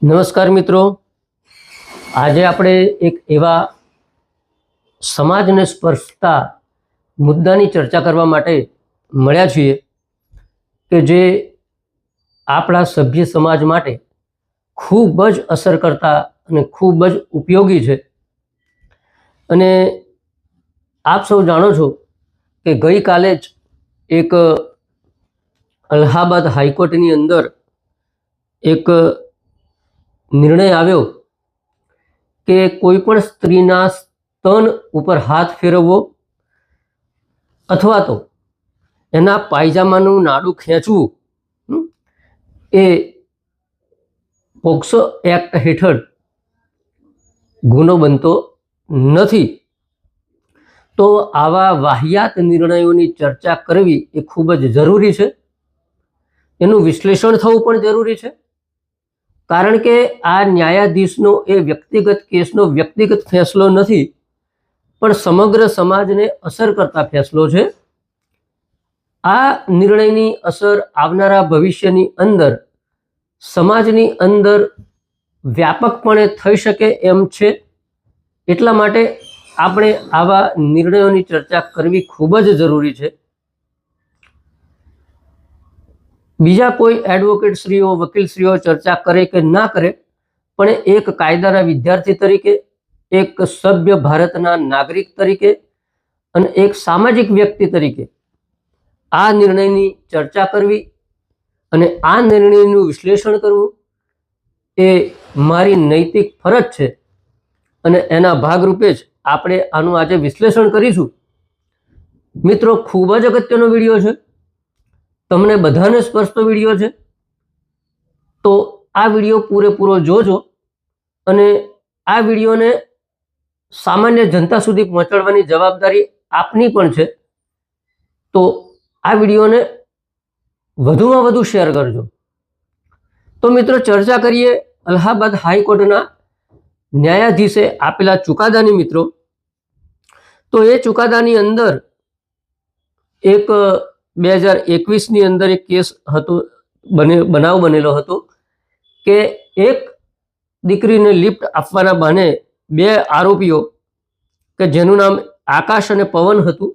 નમસ્કાર મિત્રો, આજે આપણે એક એવા સમાજને સ્પર્શતા મુદ્દાની ચર્ચા કરવા માટે મળ્યા છીએ કે જે આપણા સભ્ય સમાજ માટે ખૂબ જ અસર કરતા અને ખૂબ જ ઉપયોગી છે। અને આપ સૌ જાણો છો કે ગઈકાલે જ એક અલ્હાબાદ હાઈકોર્ટની અંદર એક નિર્ણય આવ્યો કે કોઈ પણ સ્ત્રીના સ્તન ઉપર હાથ ફેરવવો અથવા તો એના પાયજામાનું નાડું ખેંચવું એ પોક્સો એક્ટ હેઠળ ગુનો બનતો નથી। તો આવા વાહિયાત નિર્ણયોની ચર્ચા કરવી એ ખૂબ જ જરૂરી છે, એનું વિશ્લેષણ થવું પણ જરૂરી છે, કારણ કે આ ન્યાયાધીશનો એ વ્યક્તિગત કેસનો વ્યક્તિગત ફેસલો નથી, પણ સમગ્ર સમાજને અસર કરતા ફેસલો છે। આ નિર્ણયની અસર આવનારા ભવિષ્યની અંદર સમાજની અંદર વ્યાપકપણે થઈ શકે એમ છે। એટલા માટે આપણે આવા નિર્ણયોની ચર્ચા કરવી ખૂબ જ જરૂરી છે। બીજા કોઈ એડવોકેટશ્રીઓ વકીલશ્રીઓ ચર્ચા કરે કે ના કરે, પણ એક કાયદાના વિદ્યાર્થી તરીકે, એક સભ્ય ભારતના નાગરિક તરીકે અને એક સામાજિક વ્યક્તિ તરીકે આ નિર્ણયની ચર્ચા કરવી અને આ નિર્ણયનું વિશ્લેષણ કરવું એ મારી નૈતિક ફરજ છે અને એના ભાગરૂપે જ આપણે આનું આજે વિશ્લેષણ કરીશું। મિત્રો, ખૂબ જ અગત્યનો વિડીયો છે, તમને બધાને સ્પર્શતો વિડીયો છે, તો આ વિડીયો પૂરેપૂરો જોજો અને આ વિડીયોને સામાન્ય જનતા સુધી પહોંચાડવાની જવાબદારી આપની પણ છે। તો આ વિડીયોને વધુમાં વધુ શેર કરજો। તો મિત્રો, ચર્ચા કરીએ અલ્હાબાદ હાઈકોર્ટના ન્યાયાધીશે આપેલા ચુકાદાની। મિત્રો, તો એ ચુકાદાની અંદર એક 2021ની અંદર એક કેસ હતો, બનાવ બનેલો હતો કે એક દીકરીને લિફ્ટ આપવાના બહાને બે આરોપીઓ કે જેનું નામ આકાશ અને પવન હતું,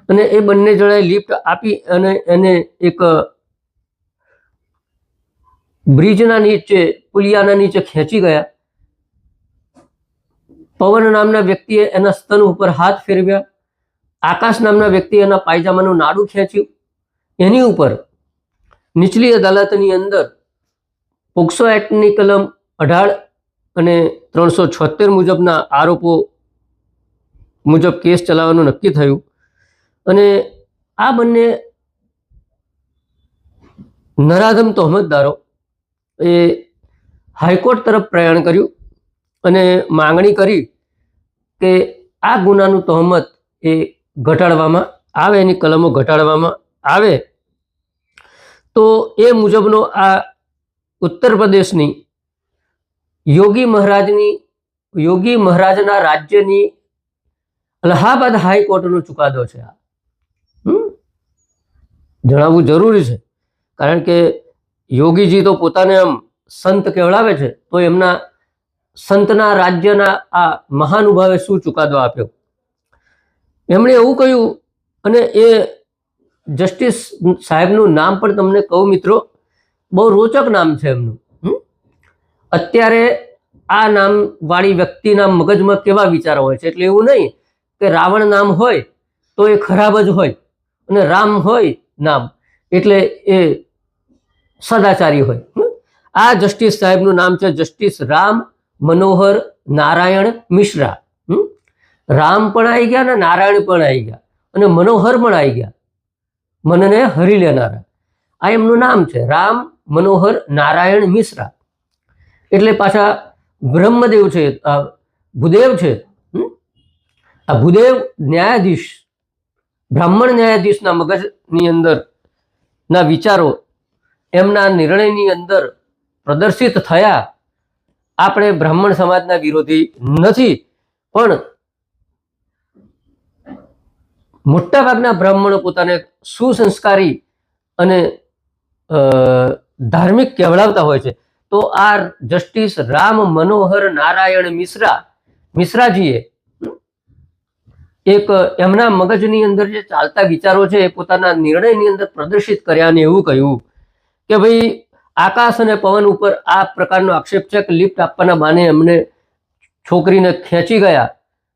અને એ બંને જણાએ લિફ્ટ આપી અને એને એક બ્રિજના નીચે, પુલિયાના નીચે ખેંચી ગયા। પવન નામના વ્યક્તિએ એના સ્તન ઉપર હાથ ફેરવ્યા, આકાશ નામના વ્યક્તિએ એના પાયજામાનું નાડું ખેંચ્યું। એની ઉપર નીચલી અદાલતની અંદર પોક્સો એક્ટની કલમ 18 અને 376 મુજબના આરોપો મુજબ કેસ ચલાવવાનું નક્કી થયું અને આ બંને નરાધમ તહોમતદારો એ હાઈકોર્ટ તરફ પ્રયાણ કર્યું અને માંગણી કરી કે આ ગુનાનું તહોમત એ ઘટાડવામાં આવે, એની કલમો ઘટાડવામાં આવે। તો એ મુજબનો આ ઉત્તર પ્રદેશની યોગી મહારાજના રાજ્યની અલ્હાબાદ હાઈકોર્ટનો ચુકાદો છે। આ જણાવવું જરૂરી છે, કારણ કે યોગીજી તો પોતાને આમ સંત કહેવડાવે છે, તો એમના સંતના રાજ્યના આ મહાનુભાવે શું ચુકાદો આપ્યો, એમણે એવું કહ્યું। અને એ જસ્ટિસ સાહેબનું નામ પણ તમને કહું મિત્રો, બહુ રોચક નામ છે એમનું। અત્યારે આ નામ વાળી વ્યક્તિના મગજમાં કેવા વિચારો હોય છે, એટલે એવું નહીં કે રાવણ નામ હોય તો એ ખરાબ જ હોય અને રામ હોય નામ એટલે એ સદાચારી હોય। આ જસ્ટિસ સાહેબનું નામ છે જસ્ટિસ રામ મનોહર નારાયણ મિશ્રા। રામ પણ આવી ગયા ને નારાયણ પણ આવી ગયા અને મનોહર પણ આવી ગયા, મનને હરી લેનારા। આ એમનું નામ છે, રામ મનોહર નારાયણ મિશ્રા। એટલે પાછા બ્રહ્મદેવ છે, ભૂદેવ છે। આ ભૂદેવ ન્યાયાધીશ, બ્રાહ્મણ ન્યાયાધીશના મગજની અંદર ના વિચારો એમના નિર્ણયની અંદર પ્રદર્શિત થયા। આપણે બ્રાહ્મણ સમાજના વિરોધી નથી, પણ મોટાભાગના બ્રાહ્મણો પોતાને સુસંસ્કારી અને ધાર્મિક કહેવડાવતા હોય છે, તો આ જસ્ટિસ રામ મનોહર નારાયણ મિશ્રાજીએ એક એમના મગજની અંદર જે ચાલતા વિચારો છે એ પોતાના નિર્ણયની અંદર પ્રદર્શિત કર્યા અને એવું કહ્યું કે ભાઈ આકાશ અને પવન ઉપર આ પ્રકારનો આક્ષેપ છે કે લિફ્ટ આપવાના બહાને એમને છોકરીને ખેંચી ગયા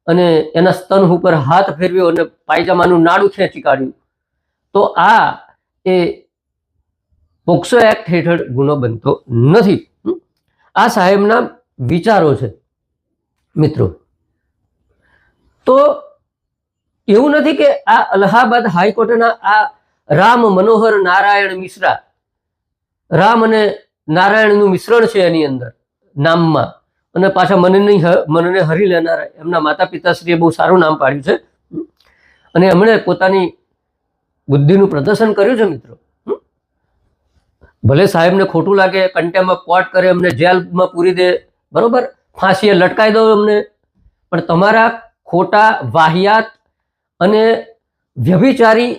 અને એના સ્તન ઉપર હાથ ફેરવ્યો અને પાયજામાનું નાડું ખેંચી કાઢ્યું, તો આ એ પોક્સો એક્ટ હેઠળ ગુનો બનતો નથી. આ સાહેબના વિચારો છે મિત્રો. તો એવું નથી કે આ અલ્હાબાદ હાઈકોર્ટના આ રામ મનોહર નારાયણ મિશ્રા, રામ અને નારાયણનું મિશ્રણ છે એની અંદર નામમાં, અને પાછા મનને હરી લેનારા એમના માતા પિતાશ્રીએ બહુ સારું નામ પાડ્યું છે અને એમણે પોતાની બુદ્ધિનું પ્રદર્શન કર્યું છે મિત્રો. ભલે સાહેબને ખોટું લાગે, કન્ટેમ્પ ઓફ કોર્ટ કરે, એમને જેલમાં પૂરી દે, બરોબર, ફાંસીએ લટકાઈ દો એમને, પણ તમારા ખોટા વાહિયાત અને વ્યભિચારી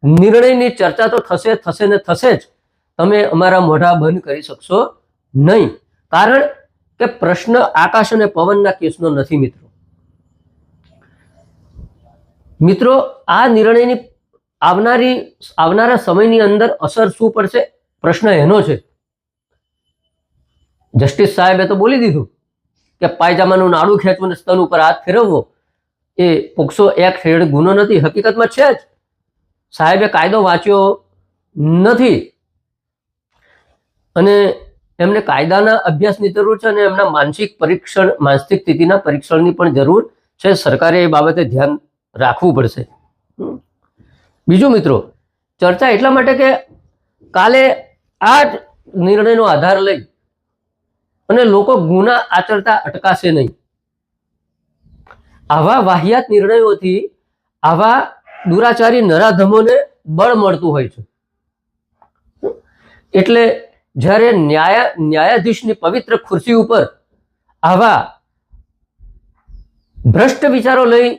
નિર્ણયની ચર્ચા તો થશે ને થશે જ. તમે અમારા મોઢા બંધ કરી શકશો નહીં, કારણ કે પ્રશ્ન આકાશ અને પવનના કેસનો નથી મિત્રો. આ નિર્ણયની આવનારા સમયની અંદર અસર શું પડશે, પ્રશ્ન એનો છે. જસ્ટિસ સાહેબે તો બોલી દીધું કે પાયજામાનું નાડું ખેંચવું અને સ્તન ઉપર હાથ ફેરવવો એ પોક્સો એક્ટ હેઠળ ગુનો નથી. હકીકતમાં છે જ. સાહેબે કાયદો વાંચ્યો નથી અને એમને કાયદાના અભ્યાસની જરૂર છે અને એમના માનસિક સ્થિતિના પરીક્ષણની પણ જરૂર છે. સરકારે એ બાબતે ધ્યાન રાખવું પડશે. બીજું મિત્રો, ચર્ચા એટલા માટે કે કાલે આ જ નિર્ણયનો આધાર લઈ અને લોકો ગુના આચરતા અટકાશે નહીં. આવા વાહિયાત નિર્ણયોથી આવા દુરાચારી નરાધમોને બળ મળતું હોય છે. એટલે જ્યારે ન્યાયાધીશની પવિત્ર ખુરશી ઉપર આવા ભ્રષ્ટ વિચારો લઈ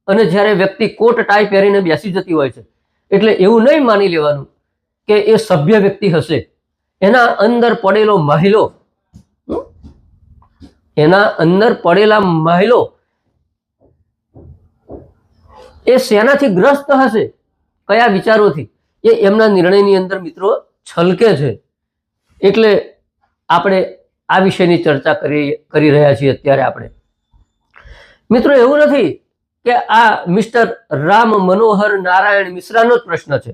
અને જ્યારે વ્યક્તિ કોટ ટાઈ પહેરીને બેસી જતી હોય છે, એટલે એવું નહીં માની લેવાનું કે એ સભ્ય વ્યક્તિ હશે. એના અંદર પડેલા માહિલો એ શેનાથી ગ્રસ્ત હશે, કયા વિચારોથી, એ એમના નિર્ણયની અંદર મિત્રો છલકે છે. એટલે આપણે આ વિષયની ચર્ચા કરી રહ્યા છીએ અત્યારે. આપણે મિત્રો એવું નથી કે આ મિસ્ટર રામ મનોહર નારાયણ મિશ્રાનો જ પ્રશ્ન છે.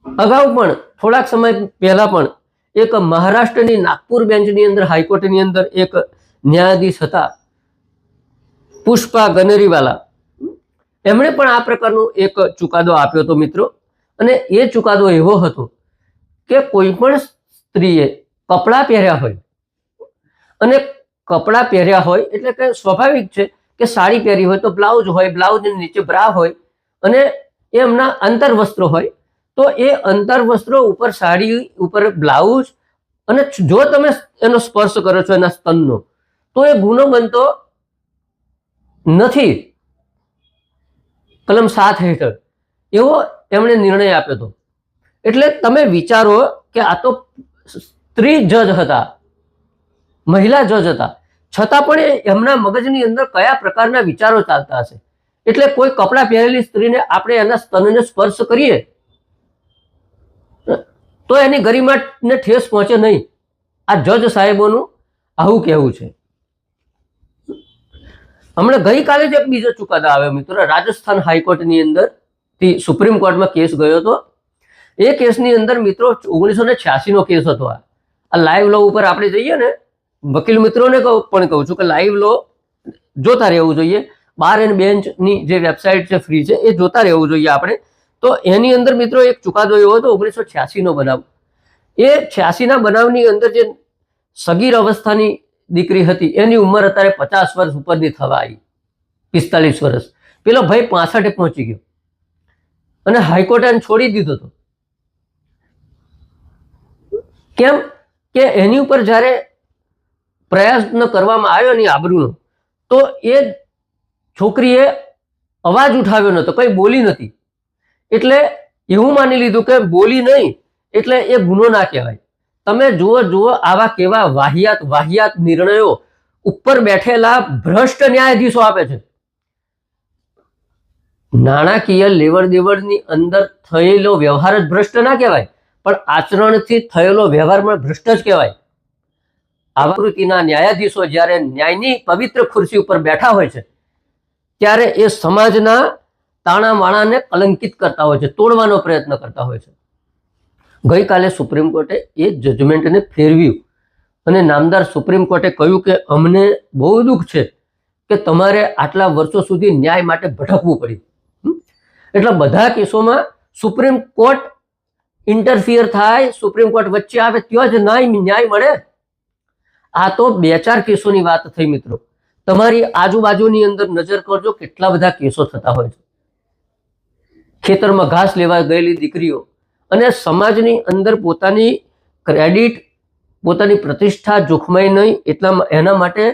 અગાઉ પણ થોડાક સમય પહેલા પણ એક મહારાષ્ટ્રની નાગપુર બેન્ચની અંદર, હાઈકોર્ટની અંદર એક ન્યાયાધીશ હતા પુષ્પા ગનેરીવાલા, એમણે પણ આ પ્રકારનો એક ચુકાદો આપ્યો હતો મિત્રો. અને એ ચુકાદો એવો હતો કે કોઈ પણ સ્ત્રીએ કપડાં પહેર્યા હોય, અને કપડાં પહેર્યા હોય એટલે કે સ્વાભાવિક છે કે સાડી પહેરી હોય તો બ્લાઉઝ હોય, બ્લાઉઝની નીચે બ્રા હોય, અને એમના અંતરવસ્ત્રો હોય, તો એ અંતરવસ્ત્રો ઉપર સાડી ઉપર બ્લાઉઝ, અને જો તમે એનો સ્પર્શ કરો છો એના સ્તનનો, તો એ ગુનો બનતો નથી કલમ 7 હેઠળ. એવો એમણે નિર્ણય આપ્યો હતો. એટલે તમે વિચારો કે આ તો સ્ત્રી જજ હતા, મહિલા જજ હતા, છતાં પણ એમના મગજની અંદર કયા પ્રકારના વિચારો ચાલતા હશે. એટલે કોઈ કપડાં પહેરેલી સ્ત્રીને આપણે એના સ્તનને સ્પર્શ કરીએ તો એની ગરિમાને ઠેસ પહોંચે નહીં. આ જજ સાહેબોનું આવું કહેવું છે. હમણાં ગઈકાલે જ એક બીજો ચુકાદો આવ્યો મિત્રો, રાજસ્થાન હાઈકોર્ટની અંદર થી સુપ્રીમ કોર્ટમાં કેસ ગયો હતો. એ કેસની અંદર મિત્રો 1986 નો કેસ હતો. આ લાઈવ લો ઉપર આપણે જઈએ ને, વકીલ મિત્રોને પણ કહું છું કે લાઈવ લો જોતા રહેવું જોઈએ. બાર એન્ડ બેન્ચની જે વેબસાઇટ છે ફ્રી છે, એ જોતા રહેવું જોઈએ આપણે. તો એની અંદર મિત્રો એક ચુકાદો એવો હતો 1986 નો બનાવ. એ 86ના બનાવની અંદર જે સગીર અવસ્થાની દીકરી હતી એની ઉંમર અત્યારે 50 વર્ષ ઉપરની થવા આવી, 45 વર્ષ. પેલો ભાઈ 65 પહોંચી ગયો અને હાઈકોર્ટે એને છોડી દીધો હતો. કેમ કે એની ઉપર જ્યારે પ્રયત્ન કરવામાં આવ્યો ની આબરૂનો, તો એ છોકરીએ અવાજ ઉઠાવ્યો નહોતો, કંઈ બોલી નથી. એટલે એવું માની લીધું કે બોલી નહીં એટલે એ ગુનો ના કહેવાય. તમે જુઓ આવા કેવા વાહિયાત નિર્ણયો ઉપર બેઠેલા ભ્રષ્ટ ન્યાયાધીશો આપે છે. નાણાકીય લેવડ દેવડની અંદર થયેલો વ્યવહાર જ ભ્રષ્ટ ના કહેવાય, પણ આચરણથી થયેલો વ્યવહારમાં ભ્રષ્ટ જ કહેવાય. આવા પ્રકૃતિના ન્યાયાધીશો જ્યારે ન્યાયની પવિત્ર ખુરશી ઉપર બેઠા હોય છે ત્યારે એ સમાજના તાણાવાણાને કલંકિત કરતા હોય છે, તોડવાનો પ્રયત્ન કરતા હોય છે. ગઈકાલે સુપ્રીમ કોર્ટે એ જજમેન્ટને ફેરવ્યું અને નામદાર સુપ્રીમ કોર્ટે કહ્યું કે અમને બહુ દુઃખ છે કે તમારે આટલા વર્ષો સુધી ન્યાય માટે ભટકવું પડ્યું. એટલે બધા કેસોમાં સુપ્રીમ કોર્ટ ઇન્ટરફિયર થાય, સુપ્રીમ કોર્ટ વચ્ચે આવે ત્યાં જ ન્યાય મળે. આ તો 2-4 કેસોની વાત થઈ મિત્રો. તમારી આજુબાજુની અંદર નજર કરજો, કેટલા બધા કેસો થતા હોય છે. ખેતરમાં ઘાસ લેવા ગયેલી દીકરીઓ અને સમાજની અંદર પોતાની ક્રેડિટ, પોતાની પ્રતિષ્ઠા જોખમાય નહીં એટલા એના માટે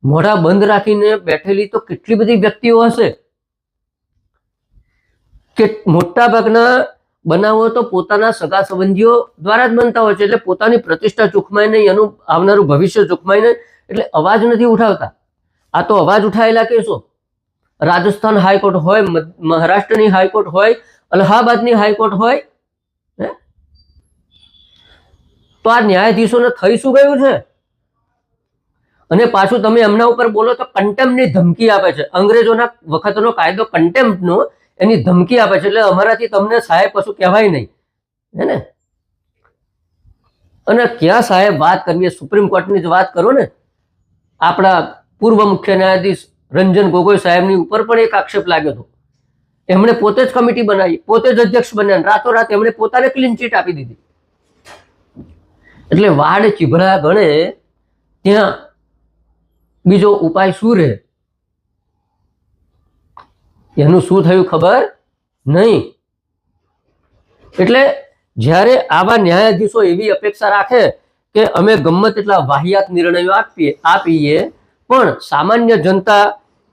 મોઢા બંધ રાખીને બેઠેલી તો કેટલી બધી વ્યક્તિઓ હશે કે મોટા ભાગના બનાવો તો પોતાના સગા સંબંધીઓ દ્વારા જ બનતા હોય છે. એટલે પોતાની પ્રતિષ્ઠા જોખમાય નહીં, એનું આવનારું ભવિષ્ય જોખમાય નહીં, એટલે અવાજ નથી ઉઠાવતા. આ તો અવાજ ઉઠાયેલા કેસો રાજસ્થાન હાઈકોર્ટ હોય, મહારાષ્ટ્રની હાઈકોર્ટ હોય, અલ્હાબાદની હાઈકોર્ટ હોય. તો આ ન્યાયાધીશોને થઈ શું ગયું છે? અને પાછું તમે એમના ઉપર બોલો તો કન્ટેમ્પની ધમકી આપે છે. અંગ્રેજોના વખતનો કાયદો કન્ટેમ્પનો, એની ધમકી આપે છે. એટલે અમારાથી તમને સાહેબ કશું કહેવાય નહીં, હે ને? અને ક્યાં સાહેબ વાત કરવી? સુપ્રીમ કોર્ટની જ વાત કરો ને. આપણા પૂર્વ મુખ્ય ન્યાયાધીશ રંજન ગોગોઈ સાહેબની ઉપર પણ એક આક્ષેપ લાગ્યો હતો. એમણે પોતે જ કમિટી બનાવી, પોતે જ અધ્યક્ષ બન્યા, રાતોરાત એમણે પોતાને ક્લીન ચીટ આપી દીધી. એટલે વાડ ચીભડા ગણે ત્યાં બીજો ઉપાય શું રહે? એનું શું થયું ખબર નહીં. એટલે જ્યારે આવા ન્યાયાધીશો એવી અપેક્ષા રાખે કે અમે ગમ્મત એટલા વાહિયાત નિર્ણયો આપીએ પણ સામાન્ય જનતા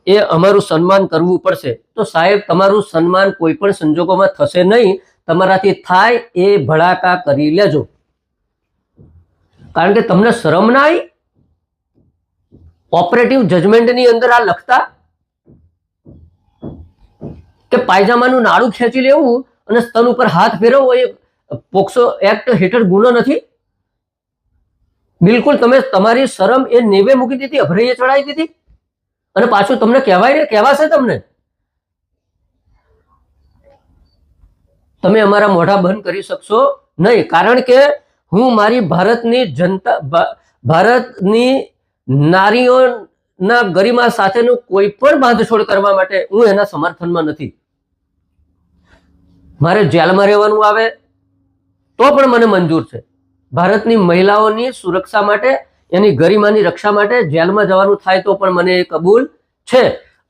એ અમારું સન્માન કરવું પડશે, તો સાહેબ તમારું સન્માન કોઈ પણ સંજોગોમાં થશે નહીં. તમારાથી થાય એ ભડાકા કરી લેજો, કારણ કે તમને શરમ ના આવી? ઓપરેટિવ જજમેન્ટની અંદર આ લખતા કે પાયજામાનું નાડું ખેંચી લેવું અને સ્તન ઉપર હાથ ફેરવવો એ પોક્સો એક્ટ હેઠળ ગુનો નથી. બિલકુલ તમે તમારી શરમ એ નેવે મૂકી દીધી, અભરૈયે ચડાવી દીધી. અને પાછું તમને કહેવાય ને, કહેવાશે તમને. તમે અમારા મોઢા બંધ કરી શકશો નહીં, કારણ કે હું મારી ભારતની જનતા, ભારતની નારીઓના ગરિમા સાથેનું કોઈ પણ બાંધછોડ કરવા માટે હું એના સમર્થનમાં નથી. મારે જેલમાં રહેવાનું આવે તો પણ મને મંજૂર છે. ભારતની મહિલાઓની સુરક્ષા માટે, એની ગરિમાની રક્ષા માટે જેલમાં જવાનું થાય તો પણ મને એ કબૂલ છે.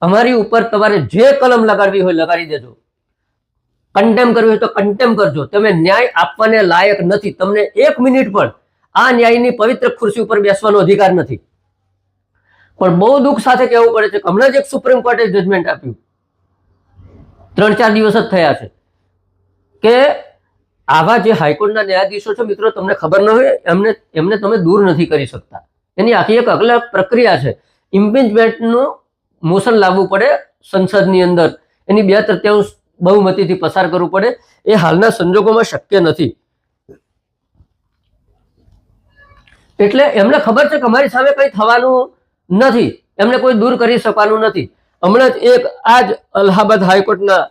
અમારી ઉપર તમારે જે કલમ લગાડવી હોય લગાડી દેજો, કન્ટેમ કરવી હોય તો કન્ટેમ કરજો. તમે ન્યાય આપવાને લાયક નથી. તમને 1 મિનિટ પણ આ ન્યાયની પવિત્ર ખુરશી ઉપર બેસવાનો અધિકાર નથી. પણ બહુ દુઃખ સાથે કહેવું પડે છે કે હમણાં જ એક સુપ્રીમ કોર્ટે જજમેન્ટ આપ્યું, 3-4 દિવસ જ થયા છે, કે આવા જે હાઈકોર્ટના ન્યાયાધીશો છે મિત્રો, તમને ખબર ન હોય, એમને તમે દૂર નથી કરી શકતા. એની આખી એક અલગ પ્રક્રિયા છે. ઇમ્પીચમેન્ટનું મોશન લાવવું પડે સંસદની અંદર, એની 2/3 બહુમતીથી પસાર કરવું પડે. એ હાલના સંજોગોમાં શક્ય નથી. એટલે એમને ખબર છે કે અમારી સામે કંઈ થવાનું નથી, એમને કોઈ દૂર કરી શકવાનું નથી. હમણાં જ એક આ જ અલ્હાબાદ હાઈકોર્ટના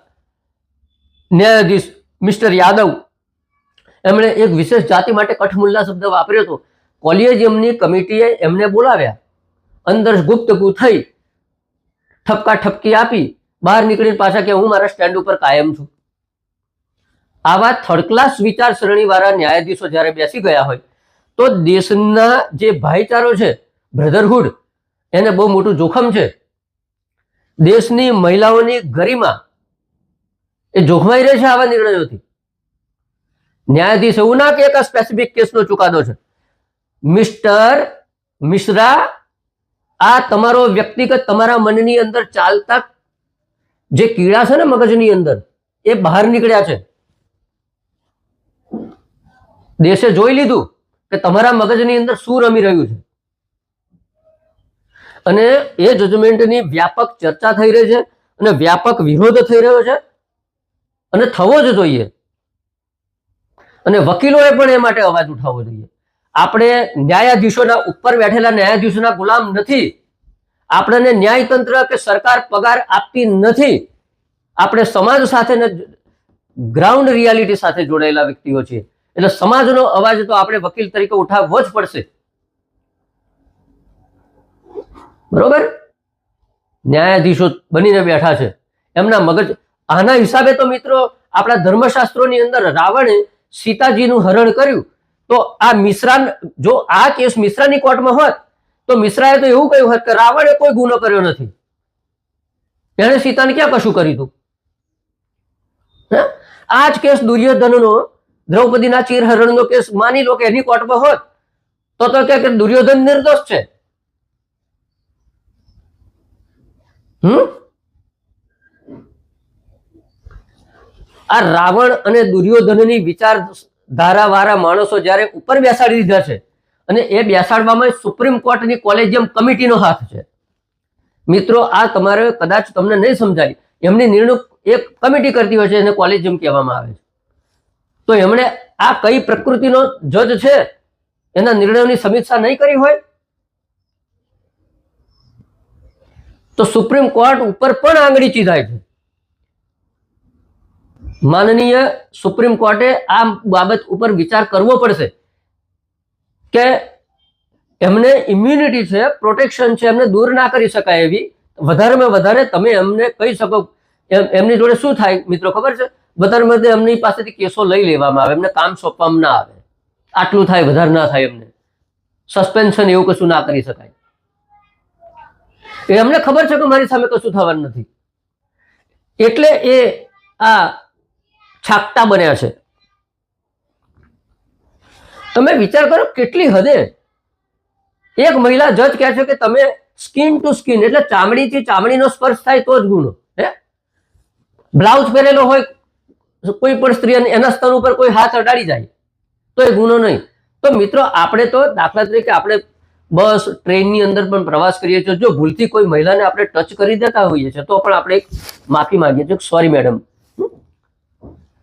ન્યાયાધીશ મિસ્ટર યાદવ, એમણે એક વિશેષ જાતિ માટે કઠમુલ્લા શબ્દ વાપર્યો હતો. કોલિજિયમની કમિટીએ એમને બોલાવ્યા, અંદર ગુપ્તગુ થઈ, ઠપકા ઠપકી આપી, બહાર નીકળીને પાછા કે હું મારા સ્ટેન્ડ ઉપર કાયમ છું. આવા થર્ડ ક્લાસ વિચારસરણી વાળા ન્યાયાધીશો જ્યારે બેસી ગયા હોય તો દેશના જે ભાઈચારો છે, બ્રધરહુડ, એને બહુ મોટું જોખમ છે. દેશની મહિલાઓની ગરિમા એ જોખમાઈ રહે છે આવા નિર્ણયોથી. ન્યાયાધીશ એવું ના કે એક સ્પેસિફિક કેસનો ચુકાદો છે. મિસ્ટર મિશ્રા, આ તમારો વ્યક્તિગત તમારા મનની અંદર ચાલતા જે કીડા છે ને મગજની અંદર, એ બહાર નીકળ્યા છે. દેશે જોઈ લીધું કે તમારા મગજની અંદર શું રમી રહ્યું છે, અને એ જજમેન્ટની વ્યાપક ચર્ચા થઈ રહી છે અને વ્યાપક વિરોધ થઈ રહ્યો છે અને થવો જ જોઈએ. અને વકીલોએ પણ એ માટે અવાજ ઉઠાવવો જોઈએ. આપણે ન્યાયાધીશોના ઉપર બેઠેલા ન્યાયાધીશોના ગુલામ નથી. આપણને ન્યાયતંત્ર કે સરકાર પગાર આપતી નથી. આપણે સમાજ સાથે ગ્રાઉન્ડ રિયાલિટી સાથે જોડાયેલા વ્યક્તિઓ છીએ. એટલે સમાજનો અવાજ તો આપણે વકીલ તરીકે ઉઠાવવો જ પડશે. બરોબર? ન્યાયાધીશો બનીને બેઠા છે, એમના મગજ આના હિસાબે તો મિત્રો આપણા ધર્મશાસ્ત્રોની અંદર રાવણે સીતાજીનું હરણ કર્યું તો આ મિશ્રા, જો આ કેસ મિશ્રાની કોર્ટમાં હોત તો મિશ્રાએ તો એવું કહ્યું હોત કે રાવણે કોઈ ગુનો કર્યો નથી, એણે સીતાને ક્યાં કશું કર્યું હતું. આ જ કેસ દુર્યોધનનો, દ્રૌપદીના ચીરહરણનો કેસ માની લો કે એની કોર્ટમાં હોત તો કે દુર્યોધન નિર્દોષ છે. આ રાવણ અને દુર્યોધનની વિચારધારા વાળા માણસો જયારે ઉપર બેસાડી દીધા છે, અને એ બેસાડવામાં સુપ્રીમ કોર્ટની કોલેજિયમ કમિટીનો હાથ છે. મિત્રો આ તમારે કદાચ તમને નહીં સમજાય, એમની નિર્ણય એક કમિટી કરતી હોય છે, એને કોલેજિયમ કહેવામાં આવે છે. તો એમણે આ કઈ પ્રકૃતિનો જજ છે એના નિર્ણયોની સમીક્ષા નહીં કરી હોય તો સુપ્રીમ કોર્ટ ઉપર પણ આંગળી ચીધાય છે. માનનીય સુપ્રીમ કોર્ટે આ બાબત ઉપર વિચાર કરવો પડશે કે એમને ઇમ્યુનિટી છે, પ્રોટેક્શન છે, એમને દૂર ના કરી શકાય એવી. વધારેમાં વધારે તમે એમને કહી શકો, એમની જોડે શું થાય મિત્રો ખબર છે? વધારેમાં વધારે એમની પાસેથી કેસો લઈ લેવામાં આવે, એમને કામ સોંપવામાં ના આવે. આટલું થાય, વધારે ના થાય. એમને સસ્પેન્શન એવું કશું ના કરી શકાય. એમને ખબર છે કે મારી સામે કશું થવાનું નથી, એટલે એ આ છાકટા બન્યા છે. તમે વિચાર કરો કેટલી હદે એક મહિલા જજ કહે છે કે તમે સ્કિન ટુ સ્કિન, એટલે ચામડીથી ચામડીનો સ્પર્શ થાય તો જ ગુનો. બ્લાઉઝ પહેરેલો હોય કોઈ પણ સ્ત્રી અને એના સ્તન ઉપર કોઈ હાથ અડાડી જાય તો એ ગુનો નહીં. તો મિત્રો આપણે તો દાખલા તરીકે આપણે બસ ટ્રેનની અંદર પણ પ્રવાસ કરીએ છીએ, જો ભૂલથી કોઈ મહિલાને આપણે ટચ કરી દેતા હોઈએ છીએ તો પણ આપણે એક માફી માંગીએ છીએ, સોરી મેડમ.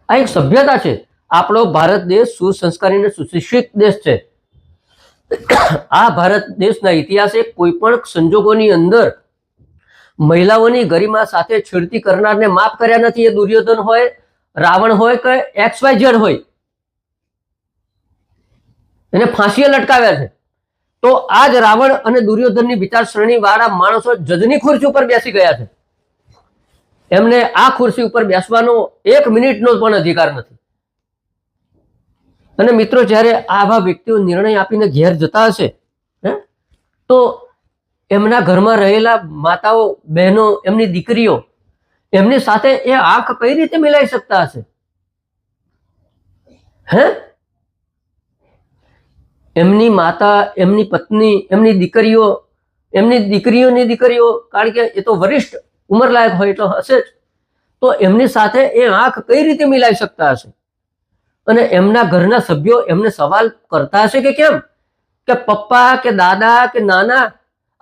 આ એક સભ્યતા છે. આપણો ભારત દેશ સુસંસ્કારી અને સુશિક્ષિત દેશ છે. આ ભારત દેશના ઇતિહાસે કોઈ પણ સંજોગોની અંદર મહિલાઓની ગરિમા સાથે છેડતી કરનારને માફ કર્યા નથી. એ દુર્યોધન હોય, રાવણ હોય કે XYZ હોય, એને ફાંસીએ લટકાવ્યા છે. તો આ જ રાવણ અને દુર્યોધનની વિચારસરણી વાળા માણસો જજની ખુરશી ઉપર બેસી ગયા છે. એમને આ ખુરશી ઉપર બેસવાનો 1 મિનિટનો પણ અધિકાર નથી. અને મિત્રો જ્યારે આવા વ્યક્તિઓ નિર્ણય આપીને ઘેર જતા હશે તો એમના ઘરમાં રહેલા માતાઓ, બહેનો, એમની દીકરીઓ, એમની સાથે એ આંખ કઈ રીતે મિલાવી શકતા હશે? એમની માતા, એમની પત્ની, એમની દીકરીઓ, એમની દીકરીઓની દીકરીઓ, કારણ કે એ તો વરિષ્ઠ ઉંમરલાયક હોય તો હશે જ, તો એમની સાથે એ આંખ કઈ રીતે મિલાવી શકતા હશે? અને એમના ઘરના સભ્યો એમને સવાલ કરતા હશે કે કેમ, કે પપ્પા કે દાદા કે નાના,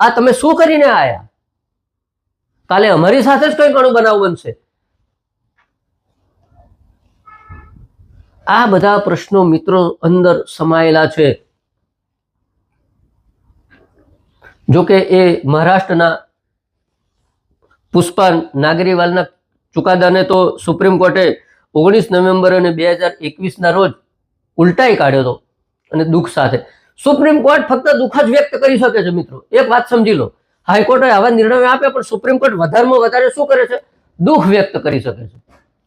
આ તમે શું કરીને આયા? કાલે અમારી સાથે જ કઈ ઘણું બનાવ બનશે. આ બધા પ્રશ્નો મિત્રો અંદર સમાયેલા છે. જોકે એ મહારાષ્ટ્રના પુષ્પા નાગરીવાલના ચુકાદાને તો સુપ્રીમ કોર્ટે 19 નવેમ્બર અને 2021ના રોજ ઉલટાઈ કાઢ્યો હતો, અને દુઃખ સાથે. સુપ્રીમ કોર્ટ ફક્ત દુઃખ જ વ્યક્ત કરી શકે છે મિત્રો. એક વાત સમજી લો, હાઈકોર્ટે આવા નિર્ણયો આપ્યા પણ સુપ્રીમ કોર્ટ વધારેમાં વધારે શું કરે છે? દુઃખ વ્યક્ત કરી શકે છે.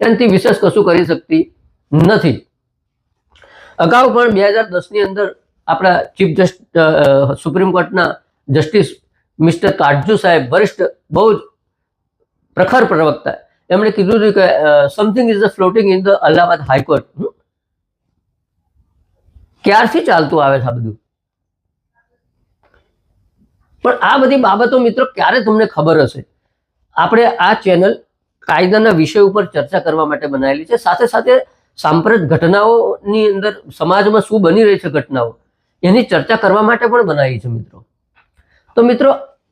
એનાથી વિશેષ કશું કરી શકતી નથી. અગાઉ પણ 2010ની અંદર આપણા ચીફ જસ્ટિસ સુપ્રીમ કોર્ટના જસ્ટિસ મિસ્ટર કાટજુ સાહેબ, વરિષ્ઠ બહુ જ પ્રખર પ્રવક્તા, એમણે કીધું હતું કે something is floating in the Allahabad high court. ક્યારથી ચાલતું આવે છે આ બધું? પણ આ બધી બાબતો મિત્રો ક્યારે તમને ખબર હશે? આપણે આ ચેનલ કાયદાના વિષય ઉપર ચર્ચા કરવા માટે બનાવેલી છે. સાથે સાથે સાંપ્રત ઘટનાઓની અંદર સમાજમાં શું બની રહી છે ઘટનાઓ, એની ચર્ચા કરવા માટે પણ બનાવી છે મિત્રો. તો મિત્રો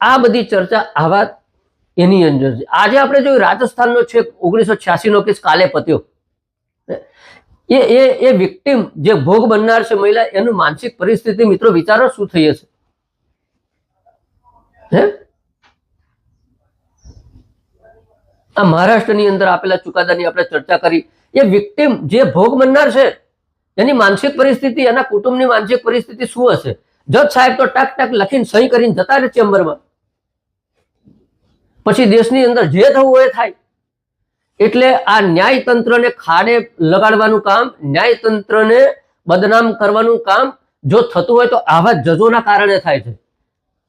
આ બધી ચર્ચા આવા એની અંદર છે. આજે આપણે જોયું રાજસ્થાનનો છે 1986નો કેસ કાલે પત્યો. એ વિક્ટિમ જે ભોગ બનનાર છે મહિલા, એનું માનસિક પરિસ્થિતિ મિત્રો વિચારો શું થઈ હશે. આ મહારાષ્ટ્રની અંદર આપેલા ચુકાદાની આપણે ચર્ચા કરી. એ વિક્ટિમ જે ભોગ બનનાર છે એની માનસિક પરિસ્થિતિ, એના કુટુંબની માનસિક પરિસ્થિતિ શું હશે. જજ સાહેબ તો ટક ટક લખીને સહી કરીને જતા રહે ચેમ્બરમાં. પછી દેશની અંદર જે થવું હોય થાય. એટલે આ ન્યાયતંત્રને ખાડે લગાડવાનું કામ, ન્યાયતંત્રને બદનામ કરવાનું કામ જો થતું હોય તો આવા જજોના કારણે થાય છે.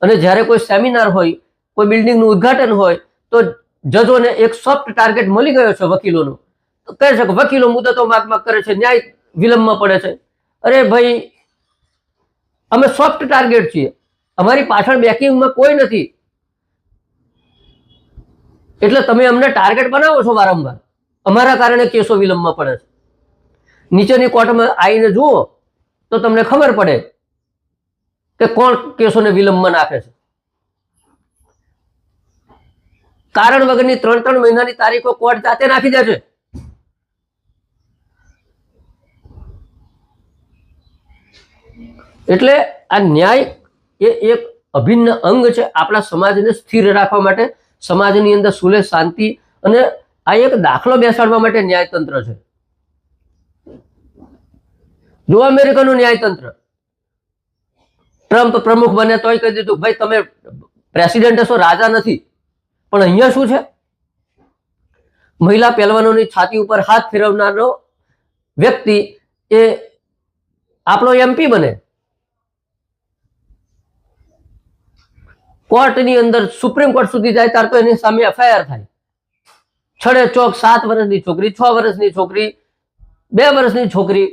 અને જ્યારે કોઈ સેમિનાર હોય, કોઈ બિલ્ડિંગનું ઉદ્ઘાટન હોય, તો જજોને એક સોફ્ટ ટાર્ગેટ મળી ગયો છે વકીલોનો. તો કહે છે કે વકીલો મુદતો માગ કરે છે, ન્યાય વિલંબમાં પડે છે. અરે ભાઈ, અમે સોફ્ટ ટાર્ગેટ છીએ, અમારી પાછળ બેકિંગમાં કોઈ નથી, એટલે તમે અમને ટાર્ગેટ બનાવો છો વારંવાર, અમારા કારણે કેસો વિલંબમાં પડે છે. નીચેની કોર્ટમાં આવીને જુઓ તો તમને ખબર પડે કે કોણ કેસોને વિલંબમાં નાખે છે. કારણ વગરની 3-3 મહિનાની તારીખો કોર્ટ જાતે નાખી દે છે. એટલે આ ન્યાય એ એક અભિન્ન અંગ છે આપણા સમાજને સ્થિર રાખવા માટે, સમાજની અંદર સુલેહ શાંતિ, અને આ એક દાખલો બેસાડવા માટે ન્યાયતંત્ર છે. જો અમેરિકાનું ન્યાયતંત્ર, ટ્રમ્પ પ્રમુખ બને તોય કહી દીધું ભાઈ તમે પ્રેસિડેન્ટ છો, રાજા નથી. પણ અહીંયા શું છે, મહિલા પહેલવાનોની છાતી ઉપર હાથ ફેરવનારો વ્યક્તિ એ આપણો MP બને. કોર્ટની અંદર સુપ્રીમ કોર્ટ સુધી જાય ત્યાર તો એની સામે FIR થાય. છડે ચોક 7 વર્ષની છોકરી, 6 વર્ષની છોકરી, 2 વર્ષની છોકરી,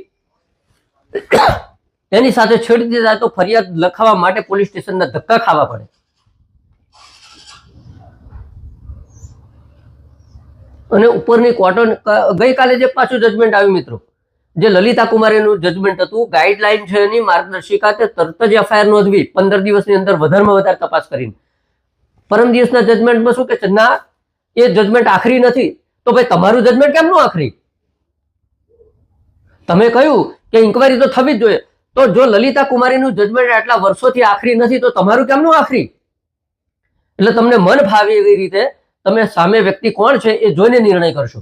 એની સાથે છેડતી જાય તો ફરિયાદ લખાવવા માટે પોલીસ સ્ટેશનના ધક્કા ખાવા પડે. અને ઉપરની કોર્ટો ગઈકાલે જે પાછું જજમેન્ટ આવ્યું મિત્રો, જે લલિતા કુમારીનું જજમેન્ટ હતું, ગાઈડલાઈન છે એની માર્ગદર્શિકા, તે તરત જ FIR નોંધવી 15 દિવસની અંદર વધારેમાં વધારે તપાસ કરીને. પરમ દિવસના જજમેન્ટમાં શું કે છે, ના એ જજમેન્ટ આખરી નથી. તો ભાઈ તમારું જજમેન્ટ કેમનું આખરી? તમે કહ્યું કે ઇન્કવાયરી તો થવી જ જોઈએ, તો જો લલિતા કુમારીનું જજમેન્ટ આટલા વર્ષોથી આખરી નથી તો તમારું કેમનું આખરી? એટલે તમને મન ફાવે એવી રીતે તમે સામે વ્યક્તિ કોણ છે એ જોઈને નિર્ણય કરશો,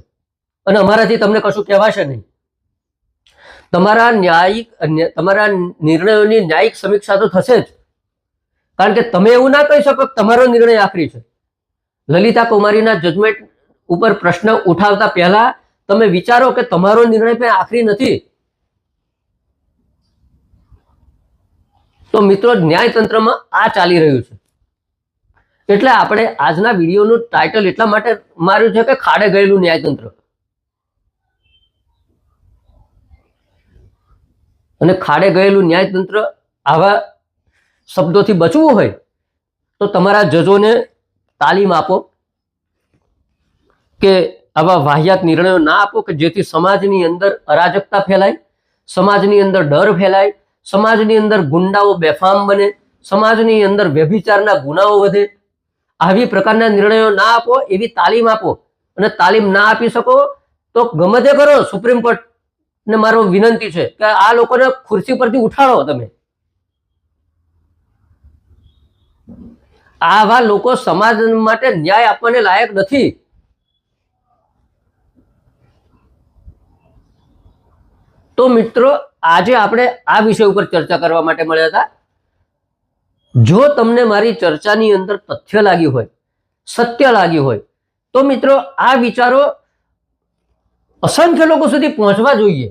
અને અમારાથી તમને કશું કહેવાશે નહીં. તમારા નિર્ણયોની ન્યાયિક સમીક્ષા તો થશે જ, કારણ કે તમે એવું ના કહી શકો કે તમારો નિર્ણય આખરી છે. લલિતા કુમારીના જજમેન્ટ ઉપર પ્રશ્ન ઉઠાવતા પહેલા તમે વિચારો કે તમારો નિર્ણય પણ આખરી નથી. તો મિત્રો ન્યાયતંત્રમાં આ ચાલી રહ્યું છે. એટલે આપણે આજના વિડીયોનું ટાઇટલ એટલા માટે માર્યું છે કે ખાડે ગયેલું ન્યાયતંત્ર. અને ખાડે ગયેલું ન્યાયતંત્ર આવા શબ્દોથી બચવું હોય તો તમારા જજોને તાલીમ આપો કે આવા વાહિયાત નિર્ણયો ના આપો કે જેથી સમાજની અંદર અરાજકતા ફેલાય, સમાજની અંદર ડર ફેલાય, સમાજની અંદર ગુંડાઓ બેફામ બને, સમાજની અંદર વ્યભિચારના ગુનાઓ વધે. આવી પ્રકારના નિર્ણયો ના આપો, એવી તાલીમ આપો. અને તાલીમ ના આપી શકો તો ગમે તે કરો. સુપ્રીમ કોર્ટને મારો વિનંતી છે કે આ લોકોને ખુરશી પરથી ઉઠાડો. તમે આવા લોકો સમાજ માટે ન્યાય આપવાને લાયક નથી. તો મિત્રો આજે આપણે આ વિષય ઉપર ચર્ચા કરવા માટે મળ્યા હતા. જો તમને મારી ચર્ચાની અંદર તથ્ય લાગ્યું હોય, સત્ય લાગ્યું હોય, તો મિત્રો આ વિચારો અસંખ્ય લોકો સુધી પહોંચવા જોઈએ.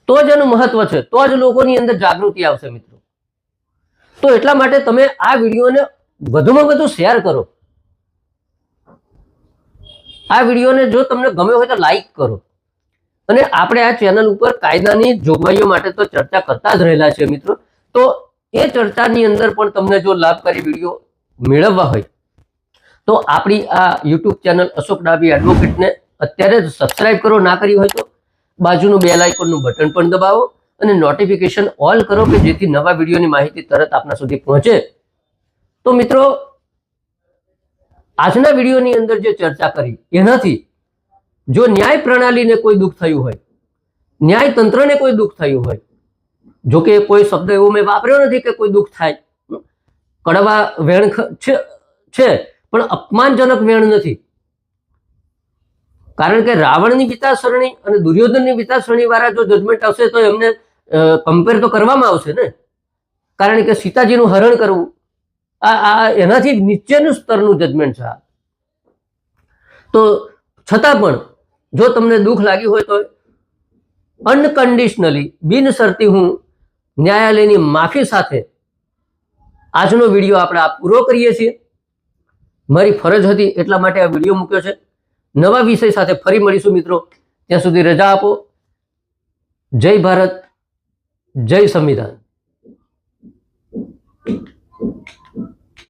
તો જ એનું મહત્વ છે, તો જ લોકોની અંદર જાગૃતિ આવશે મિત્રો. તો એટલા માટે તમે આ વિડીયોને વધુમાં વધુ શેર કરો. આ વિડીયોને જો તમને ગમ્યો હોય તો લાઈક કરો. અને આપણે આ ચેનલ ઉપર કાયદાની જોગવાઈઓ માટે તો ચર્ચા કરતા જ રહેલા છે મિત્રો. તો એ ચર્ચાની અંદર પણ તમને જો લાભકારી વિડીયો મેળવવા હોય તો આપણી આ YouTube ચેનલ અશોક ડાભી એડવોકેટને અત્યારે જ સબસ્ક્રાઇબ કરો. ના કરી હોય તો બાજુનું બેલ આઇકોનનું બટન પણ દબાવો અને નોટિફિકેશન ઓલ કરો કે જેથી નવા વિડીયોની માહિતી તરત આપના સુધી પહોંચે. તો મિત્રો, આજના વિડીયોની અંદર જે ચર્ચા કરી એનાથી જો ન્યાય પ્રણાલીને કોઈ દુઃખ થયું હોય, ન્યાય તંત્રને કોઈ દુઃખ થયું હોય, જો કે કોઈ શબ્દ એવો મેં વાપર્યો નથી કે કોઈ દુઃખ થાય, કડવા વેણ છે પણ અપમાનજનક વેણ નથી. કારણ કે રાવણની વિચારસરણી અને દુર્યોધનની વિચારસરણી વાળા જો જજમેન્ટ આવશે તો એમને કમ્પેર તો કરવામાં આવશે ને. કારણ કે સીતાજીનું હરણ કરવું આ એનાથી નીચેનું સ્તરનું જજમેન્ટ છે. તો છતાં પણ જો તમને દુઃખ લાગ્યું હોય તો અનકન્ડિશનલી, બિનશરતી હું ન્યાયાલયની માફી સાથે આજનો વિડીયો આપણે આ પૂરો કરીએ છીએ. મારી ફરજ હતી એટલા માટે આ વિડીયો મૂક્યો છે. નવા વિષય સાથે ફરી મળીશું મિત્રો. ત્યાં સુધી રજા આપો. જય ભારત, જય સંવિધાન.